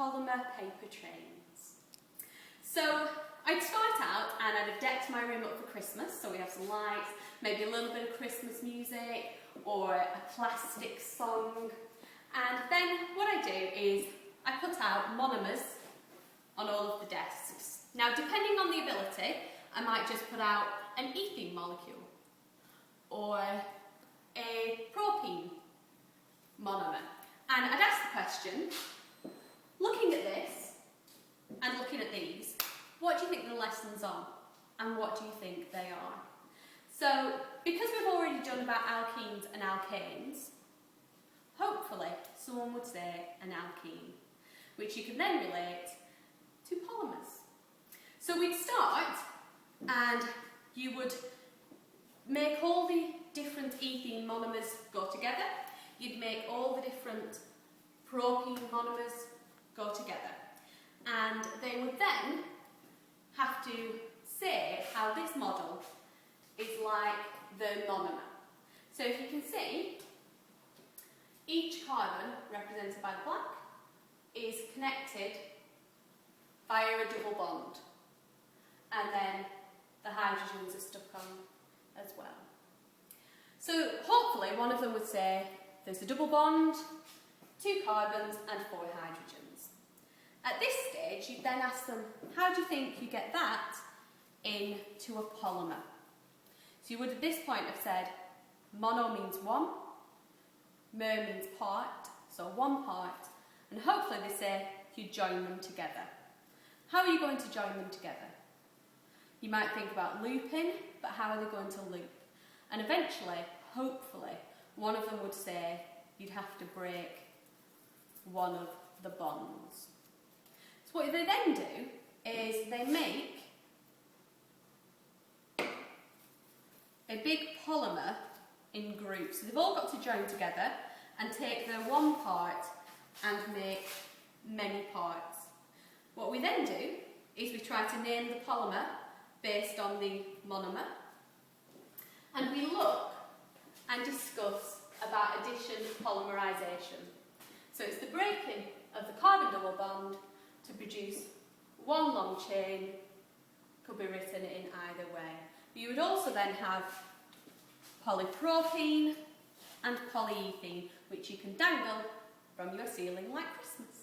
polymer paper trains. So I'd start out and I'd have decked my room up for Christmas, so we have some lights, maybe a little bit of Christmas music or a plastic song. And then what I do is I put out monomers on all of the desks. Now, depending on the ability, I might just put out an ethene molecule or a propene monomer. And I'd ask the question, looking at this and looking at these, what do you think the lessons are and what do you think they are? So, because we've already done about alkenes and alkanes, hopefully someone would say an alkene, which you can then relate to polymers. So we'd start and you would make all the different ethene monomers go together. You'd make all the different propene monomers go together. And they would then have to say how this model is like the monomer. So if you can see, each carbon, represented by the black, is connected via a double bond. And then the hydrogens are stuck on as well. So hopefully one of them would say there's a double bond, 2 carbons and 4 hydrogens. At this stage you'd then ask them, how do you think you get that into a polymer? So you would at this point have said mono means one, mer means part, so one part, and hopefully they say you join them together. How are you going to join them together? You might think about looping, but how are they going to loop? And eventually, hopefully, one of them would say you'd have to break one of the bonds. So what they then do is they make a big polymer in groups. So they've all got to join together and take their one part and make many parts. What we then do is we try to name the polymer based on the monomer, and we look and discuss about addition polymerisation. So it's the breaking of the carbon double bond to produce one long chain, could be written in either way. You would also then have polypropene and polyethene, which you can dangle from your ceiling like Christmas.